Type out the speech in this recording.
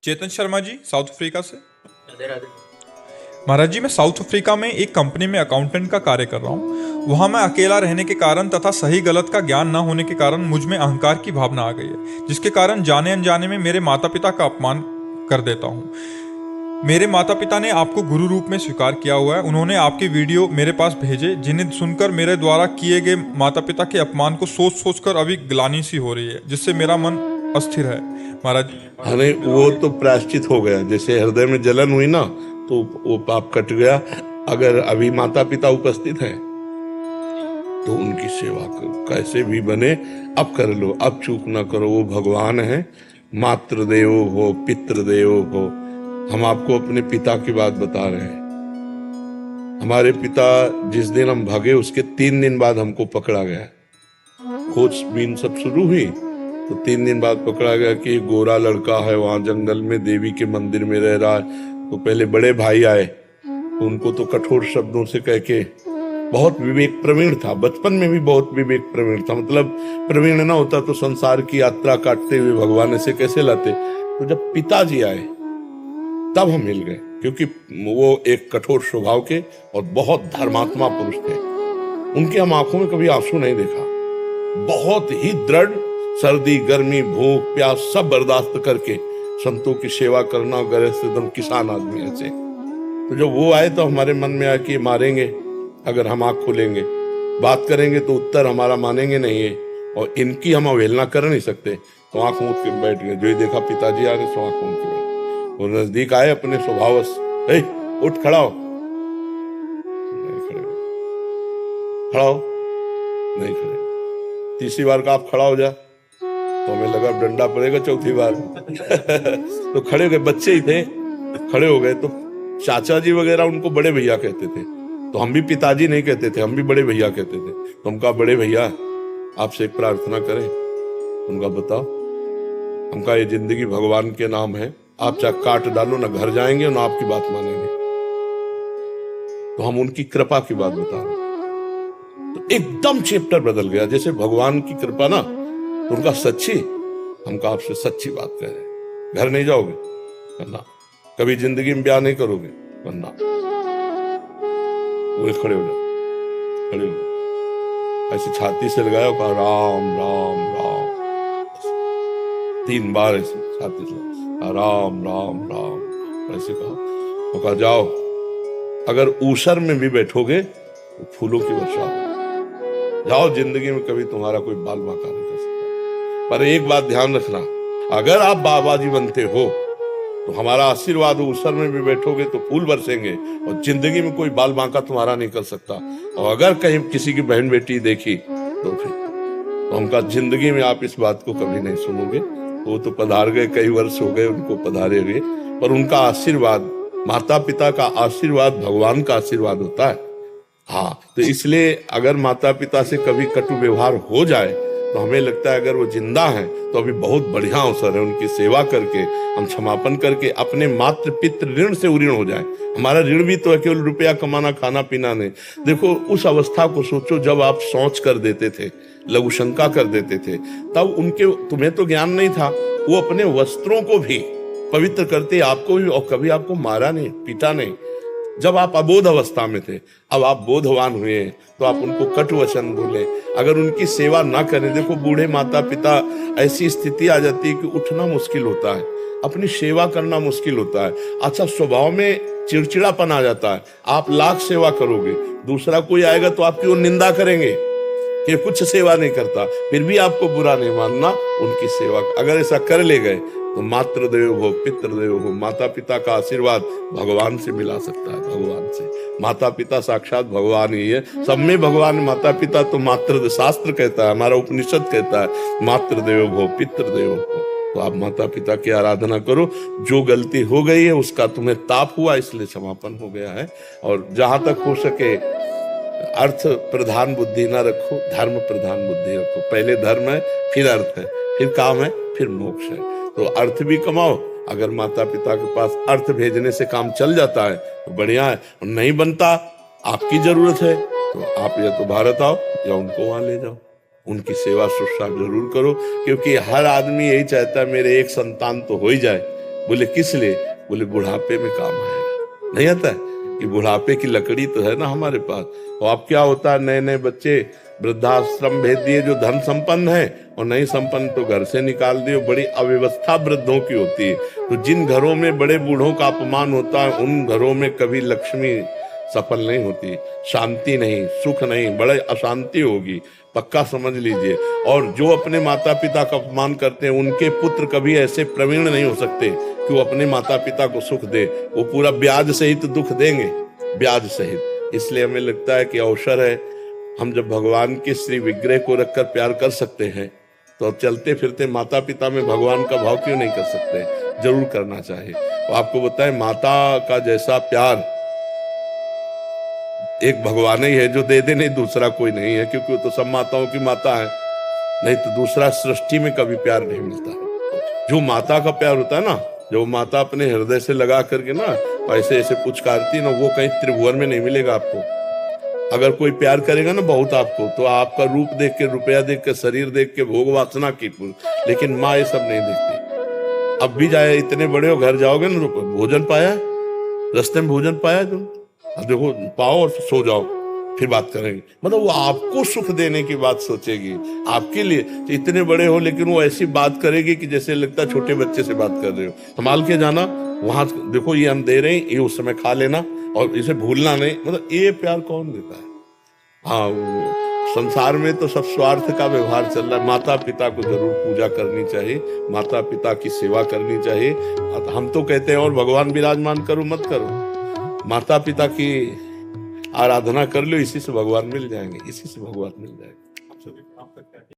Chetan Sharma ji, south Africa से। राधे राधे। महाराज जी, मैं south Africa में एक कंपनी में अकाउंटेंट का कार्य कर रहा हूँ। वहाँ मैं अकेला रहने के कारण तथा सही गलत का ज्ञान न होने के कारण मुझ में अहंकार की भावना आ गई है, जिसके कारण जाने अनजाने में मेरे माता पिता का अपमान कर देता हूँ। मेरे माता पिता ने आपको गुरु रूप में स्वीकार किया हुआ है। उन्होंने आपके वीडियो मेरे पास भेजे, जिन्हें सुनकर मेरे द्वारा किए गए माता पिता के अपमान को सोच सोच कर अभी ग्लानि सी हो रही है, जिससे मेरा मन अस्थिर है। महाराज, अरे वो तो प्रायश्चित हो गया। जैसे हृदय में जलन हुई ना, तो वो पाप कट गया। अगर अभी माता पिता उपस्थित हैं तो उनकी सेवा करो, कैसे भी बने अब कर लो, अब चूक ना करो। वो भगवान है, मातृदेवो हो पितृदेवो हो। हम आपको अपने पिता की बात बता रहे हैं। हमारे पिता जिस दिन हम भागे उसके 3 दिन बाद हमको पकड़ा गया। खोजबीन सब शुरू हुई तो 3 दिन बाद पकड़ा गया कि एक गोरा लड़का है वहां जंगल में देवी के मंदिर में रह रहा है। तो पहले बड़े भाई आए तो उनको तो कठोर शब्दों से कह के, बहुत विवेक प्रवीण था, बचपन में भी बहुत विवेक प्रवीण था। मतलब प्रवीण ना होता तो संसार की यात्रा काटते हुए भगवान ऐसे कैसे लाते। तो जब पिताजी आए तब हम मिल गए, क्योंकि वो एक कठोर स्वभाव के और बहुत धर्मात्मा पुरुष थे। उनके हम आंखों में कभी आंसू नहीं देखा। बहुत ही दृढ़, सर्दी गर्मी भूख प्यास सब बर्दाश्त करके संतों की सेवा करना, गृहस्थ एकदम किसान आदमी ऐसे। तो जब वो आए तो हमारे मन में आया कि मारेंगे अगर हम आंख खोलेंगे, बात करेंगे तो उत्तर हमारा मानेंगे नहीं है, और इनकी हम अवहेलना कर नहीं सकते। तो आंख मूंद के बैठ गए। जो ही देखा पिताजी आ रहे सो आंख मूंद के बैठ। वो नजदीक आए अपने स्वभावश, उठ खड़ा हो, नहीं खड़े, खड़ा हो, नहीं खड़े। तीसरी बार का आप खड़ा हो जा तो हमें लगा डंडा पड़ेगा चौथी बार। तो खड़े हो गए, बच्चे ही थे, खड़े हो गए। तो चाचा जी वगैरह उनको बड़े भैया कहते थे, तो हम भी पिताजी नहीं कहते थे, हम भी बड़े भैया कहते थे। तो हम कहा बड़े भैया आपसे एक प्रार्थना करें। उनका बताओ। हम कहा ये जिंदगी भगवान के नाम है, आप चाहे काट डालो ना घर जाएंगे ना आपकी बात मानेंगे। तो हम उनकी कृपा की बात बता रहे हैं। तो एकदम चैप्टर बदल गया। जैसे भगवान की कृपा ना, तो उनका सच्ची, हमका आपसे सच्ची बात कह रहे हैं। घर नहीं जाओगे वरना, कभी जिंदगी में ब्याह नहीं करोगे वरना। वो खड़े हो जाओ, खड़े हो जाओ, ऐसे छाती से लगाया, कहा राम राम राम 3 बार ऐसे छाती से राम राम राम ऐसे कहा। तो कहा जाओ, अगर ऊसर में भी बैठोगे तो फूलों की वर्षा हो। जाओ, जिंदगी में कभी तुम्हारा कोई बाल बांका नहीं कर सकता। पर एक बात ध्यान रखना, अगर आप बाबा जी बनते हो तो हमारा आशीर्वाद, ऊसर में भी बैठोगे तो फूल बरसेंगे, और जिंदगी में कोई बाल बांका तुम्हारा नहीं कर सकता। और अगर कहीं किसी की बहन बेटी देखी तो फिर तो हमका जिंदगी में आप इस बात को कभी नहीं सुनोगे। वो तो पधार गए, कई वर्ष हो गए उनको पधारे हुए, पर उनका आशीर्वाद, माता पिता का आशीर्वाद भगवान का आशीर्वाद होता है। हाँ, तो इसलिए अगर माता पिता से कभी कटु व्यवहार हो जाए तो हमें लगता है अगर वो जिंदा हैं तो अभी बहुत बढ़िया अवसर है। उनकी सेवा करके, हम क्षमापन करके अपने मातृ पितृ ऋण से उऋण हो जाए। हमारा ऋण भी तो है केवल रुपया कमाना, खाना पीना नहीं। देखो उस अवस्था को सोचो जब आप सोच कर देते थे, लघु शंका कर देते थे, तब उनके, तुम्हें तो ज्ञान नहीं था, वो अपने वस्त्रों को भी पवित्र करते, आपको भी, और कभी आपको मारा नहीं, पीटा नहीं। जब आप अबोध अवस्था में थे, अब आप बोधवान हुए तो आप उनको कटु वचन बोले, अगर उनकी सेवा ना करें। देखो बूढ़े माता पिता, ऐसी स्थिति आ जाती है कि उठना मुश्किल होता है, अपनी सेवा करना मुश्किल होता है। अच्छा, स्वभाव में चिड़चिड़ापन आ जाता है। आप लाख सेवा करोगे, दूसरा कोई आएगा तो आपकी वो निंदा करेंगे कि कुछ सेवा नहीं करता, फिर भी आपको बुरा नहीं मानना उनकी सेवा। अगर ऐसा कर ले गए तो मातृदेव हो पितृदेव हो, माता पिता का आशीर्वाद भगवान से मिला सकता है। भगवान से, माता पिता साक्षात भगवान ही है, सब में भगवान। माता पिता तो मातृ शास्त्र कहता है, हमारा उपनिषद कहता है मातृदेव हो पितृदेव हो। तो आप माता पिता की आराधना करो। जो गलती हो गई है उसका तुम्हें ताप हुआ, इसलिए क्षमापन हो गया है। और जहां तक हो सके अर्थ प्रधान बुद्धि ना रखो, धर्म प्रधान बुद्धि रखो। पहले धर्म है, फिर अर्थ है, फिर काम है, फिर मोक्ष है। तो अर्थ भी कमाओ। अगर माता पिता के पास अर्थ भेजने से काम चल जाता है तो बढ़िया है, और नहीं बनता, आपकी जरूरत है तो आप या तो भारत आओ या उनको वहां ले जाओ। उनकी सेवा शुश्रूषा जरूर करो, क्योंकि हर आदमी यही चाहता है मेरे एक संतान तो हो ही जाए, बोले किस लिए? बोले बुढ़ापे में काम आएगा। नहीं आता है कि बुढ़ापे की लकड़ी तो है ना हमारे पास। और अब क्या होता है, नए नए बच्चे वृद्धाश्रम भेज दिए जो धन संपन्न है, और नहीं संपन्न तो घर से निकाल दिए। बड़ी अव्यवस्था वृद्धों की होती है। तो जिन घरों में बड़े बूढ़ों का अपमान होता है, उन घरों में कभी लक्ष्मी सफल नहीं होती, शांति नहीं, सुख नहीं, बड़े अशांति होगी, पक्का समझ लीजिए। और जो अपने माता पिता का अपमान करते हैं, उनके पुत्र कभी ऐसे प्रवीण नहीं हो सकते कि वो अपने माता पिता को सुख दे। वो पूरा ब्याज सहित दुख देंगे, ब्याज सहित। इसलिए हमें लगता है कि अवसर है, हम जब भगवान के श्री विग्रह को रखकर प्यार कर सकते हैं, तो चलते फिरते माता पिता में भगवान का भाव क्यों नहीं कर सकते? जरूर करना चाहिए। तो आपको बताएं, माता का जैसा प्यार एक भगवान ही है जो दे दे, नहीं दूसरा कोई नहीं है, क्योंकि वो तो सब माताओं की माता है। नहीं तो दूसरा सृष्टि में कभी प्यार नहीं मिलता है। जो माता का प्यार होता है ना, जो माता अपने हृदय से लगा करके ना ऐसे ऐसे पुचकारती ना, वो कहीं त्रिभुवन में नहीं मिलेगा आपको। अगर कोई प्यार करेगा ना बहुत आपको, तो आपका रूप देख के, रुपया देख के, शरीर देख के, भोग वासना की, लेकिन माँ ये सब नहीं देखती। अब भी जाए, इतने बड़े हो, घर जाओगे ना तो भोजन पाया, रास्ते में भोजन पाया तुम, अब देखो पाओ और सो जाओ, फिर बात करेंगे। मतलब वो आपको सुख देने की बात सोचेगी, आपके लिए। तो इतने बड़े हो लेकिन वो ऐसी बात करेगी कि जैसे लगता है छोटे बच्चे से बात कर रहे हो। संभाल के जाना, वहां देखो ये हम दे रहे हैं, ये उस समय खा लेना और इसे भूलना नहीं। मतलब ये प्यार कौन देता है? हाँ, संसार में तो सब स्वार्थ का व्यवहार चल रहा है। माता पिता को जरूर पूजा करनी चाहिए, माता पिता की सेवा करनी चाहिए। हम तो कहते हैं और भगवान विराजमान करो मत करो, माता पिता की आराधना कर लो, इसी से भगवान मिल जाएंगे, इसी से भगवान मिल जाएंगे।